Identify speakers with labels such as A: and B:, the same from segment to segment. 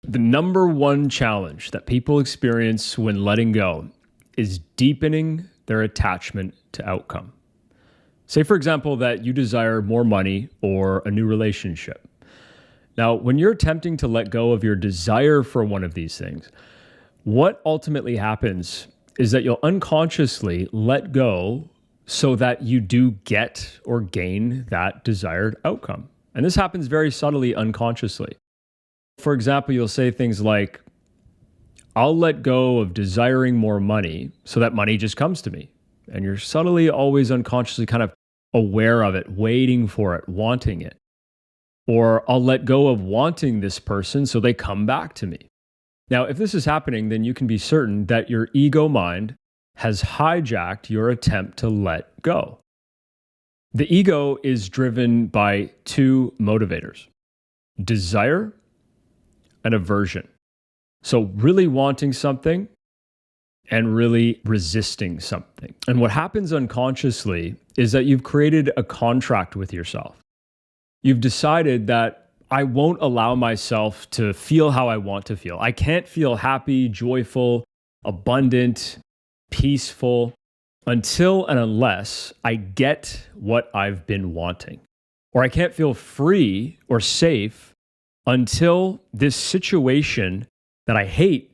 A: The number one challenge that people experience when letting go is deepening their attachment to outcome. Say, for example, that you desire more money or a new relationship. Now, when you're attempting to let go of your desire for one of these things, what ultimately happens is that you'll unconsciously let go so that you do get or gain that desired outcome. And this happens very subtly, unconsciously. For example, you'll say things like, I'll let go of desiring more money so that money just comes to me. And you're subtly, always unconsciously kind of aware of it, waiting for it, wanting it. Or I'll let go of wanting this person so they come back to me. Now, if this is happening, then you can be certain that your ego mind has hijacked your attempt to let go. The ego is driven by two motivators: desire and aversion. So really wanting something and really resisting something. And what happens unconsciously is that you've created a contract with yourself. You've decided that I won't allow myself to feel how I want to feel. I can't feel happy, joyful, abundant, peaceful until and unless I get what I've been wanting. Or I can't feel free or safe until this situation that I hate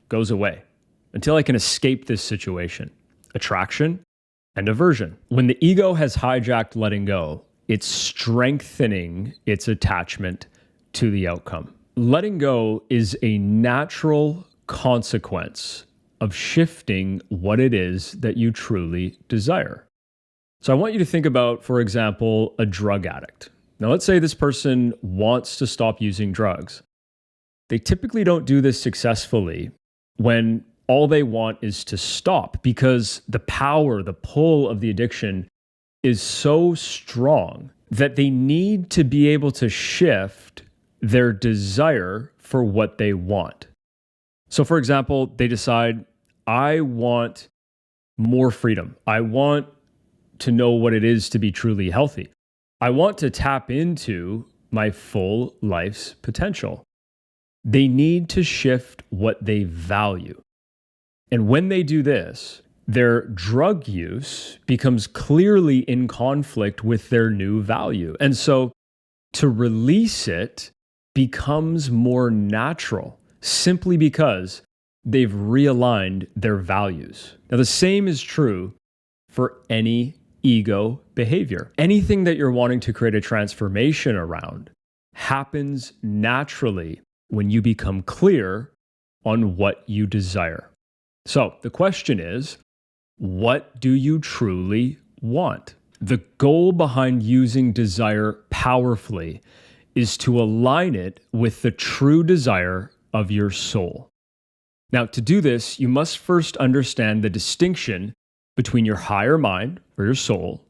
A: goes away, until I can escape this situation. Attraction and aversion. When the ego has hijacked letting go, it's strengthening its attachment to the outcome. Letting go is a natural consequence of shifting what it is that you truly desire. So I want you to think about, for example, a drug addict. Now, let's say this person wants to stop using drugs. They typically don't do this successfully when all they want is to stop, because the power, the pull of the addiction is so strong that they need to be able to shift their desire for what they want. So, for example, they decide, I want more freedom. I want to know what it is to be truly healthy. I want to tap into my full life's potential. They need to shift what they value. And when they do this, their drug use becomes clearly in conflict with their new value. And so to release it becomes more natural simply because they've realigned their values. Now, the same is true for any ego behavior. Anything that you're wanting to create a transformation around happens naturally when you become clear on what you desire. So the question is, what do you truly want? The goal behind using desire powerfully is to align it with the true desire of your soul. Now, to do this, you must first understand the distinction between your higher mind, or your soul,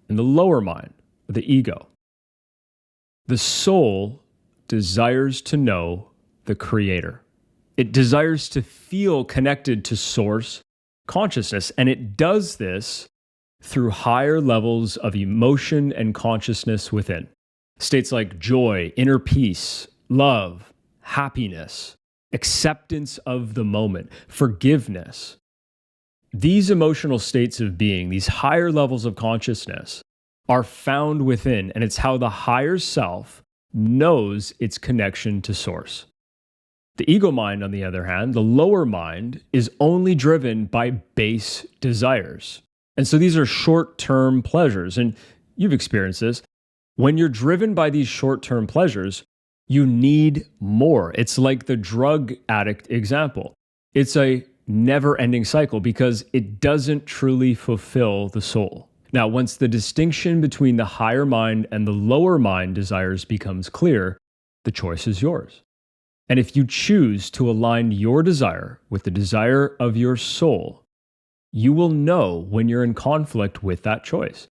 A: and the lower mind, or the ego. The soul desires to know the Creator. It desires to feel connected to Source consciousness, and it does this through higher levels of emotion and consciousness within. States like joy, inner peace, love, happiness, acceptance of the moment, forgiveness. These emotional states of being, these higher levels of consciousness, are found within, and it's how the higher self knows its connection to Source. The ego mind, on the other hand, the lower mind, is only driven by base desires. And so these are short-term pleasures, and you've experienced this. When you're driven by these short-term pleasures, you need more. It's like the drug addict example. It's a never-ending cycle because it doesn't truly fulfill the soul. Now, once the distinction between the higher mind and the lower mind desires becomes clear, the choice is yours. And if you choose to align your desire with the desire of your soul, you will know when you're in conflict with that choice.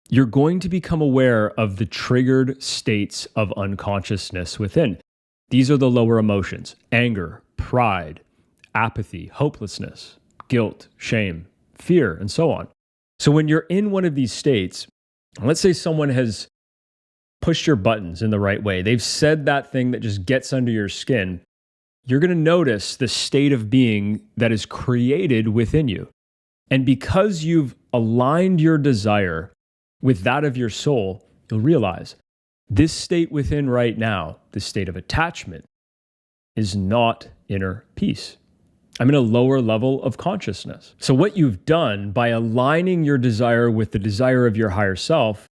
A: You're going to become aware of the triggered states of unconsciousness within. These are the lower emotions: anger, pride, apathy, hopelessness, guilt, shame, fear, and so on. So when you're in one of these states, let's say someone has pushed your buttons in the right way. They've said that thing that just gets under your skin, you're going to notice the state of being that is created within you. And because you've aligned your desire with that of your soul, you'll realize this state within right now, this state of attachment, is not inner peace. I'm in a lower level of consciousness. So what you've done by aligning your desire with the desire of your higher self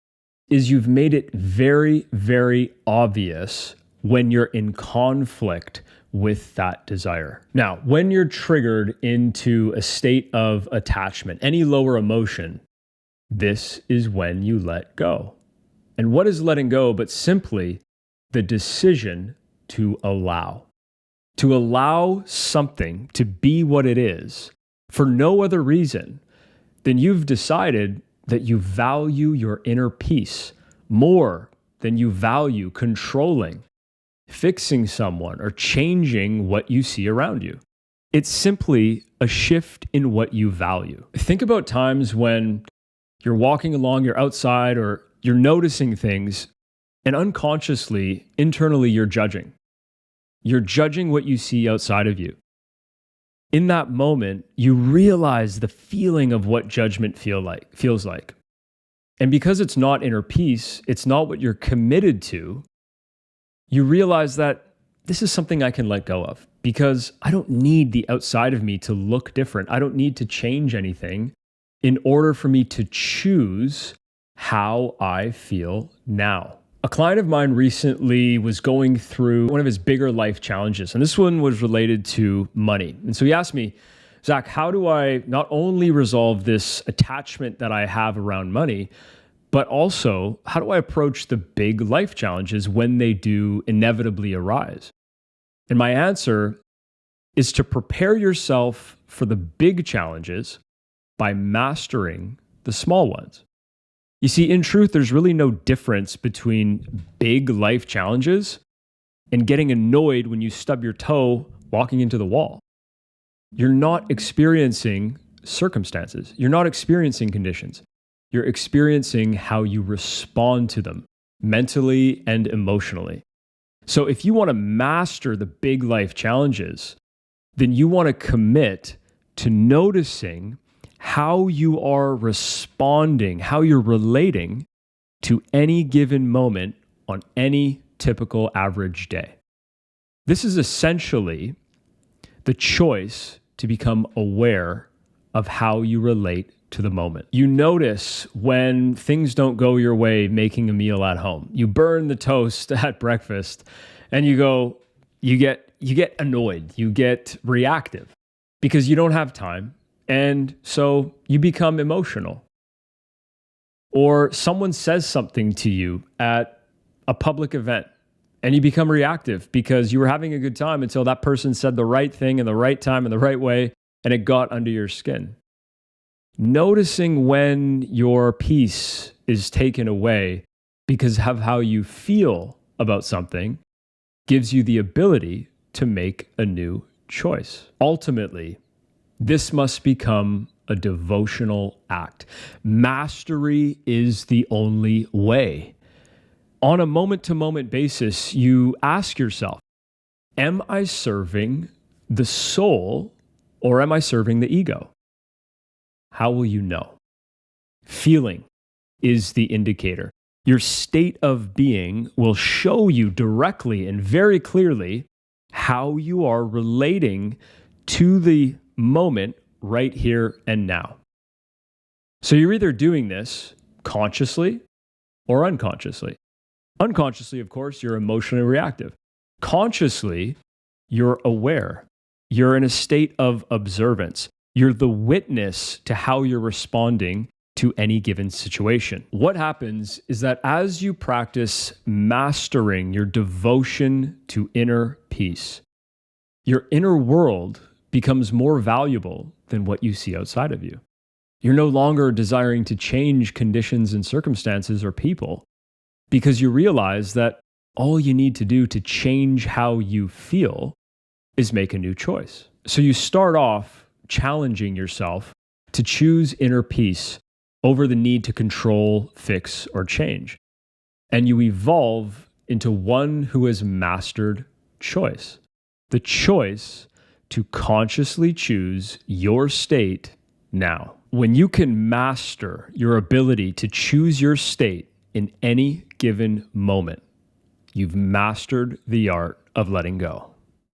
A: is you've made it very, very obvious when you're in conflict with that desire. Now, when you're triggered into a state of attachment, any lower emotion, this is when you let go. And what is letting go but simply the decision to allow? To allow something to be what it is for no other reason than you've decided that you value your inner peace more than you value controlling, fixing someone, or changing what you see around you. It's simply a shift in what you value. Think about times when you're walking along, you're outside, or you're noticing things, and unconsciously, internally, you're judging. You're judging what you see outside of you. In that moment, you realize the feeling of what judgment feels like. And because it's not inner peace, it's not what you're committed to, you realize that this is something I can let go of because I don't need the outside of me to look different. I don't need to change anything in order for me to choose how I feel now. A client of mine recently was going through one of his bigger life challenges, and this one was related to money. And so he asked me, Zach, how do I not only resolve this attachment that I have around money, but also how do I approach the big life challenges when they do inevitably arise? And my answer is to prepare yourself for the big challenges by mastering the small ones. You see, in truth, there's really no difference between big life challenges and getting annoyed when you stub your toe walking into the wall. You're not experiencing circumstances. You're not experiencing conditions. You're experiencing how you respond to them mentally and emotionally. So if you want to master the big life challenges, then you want to commit to noticing how you are responding, how you're relating to any given moment on any typical average day. This is essentially the choice to become aware of how you relate to the moment. You notice when things don't go your way making a meal at home. You burn the toast at breakfast and you get annoyed, you get reactive because you don't have time. And so you become emotional. Or someone says something to you at a public event and you become reactive because you were having a good time until that person said the right thing in the right time in the right way and it got under your skin. Noticing when your peace is taken away because of how you feel about something gives you the ability to make a new choice. Ultimately, this must become a devotional act. Mastery is the only way. On a moment-to-moment basis, you ask yourself, am I serving the soul or am I serving the ego? How will you know? Feeling is the indicator. Your state of being will show you directly and very clearly how you are relating to the moment right here and now. So you're either doing this consciously or unconsciously. Unconsciously, of course, you're emotionally reactive. Consciously, you're aware. You're in a state of observance. You're the witness to how you're responding to any given situation. What happens is that as you practice mastering your devotion to inner peace, your inner world becomes more valuable than what you see outside of you. You're no longer desiring to change conditions and circumstances or people because you realize that all you need to do to change how you feel is make a new choice. So you start off challenging yourself to choose inner peace over the need to control, fix, or change. And you evolve into one who has mastered choice. the choice to consciously choose your state now. When you can master your ability to choose your state in any given moment, you've mastered the art of letting go.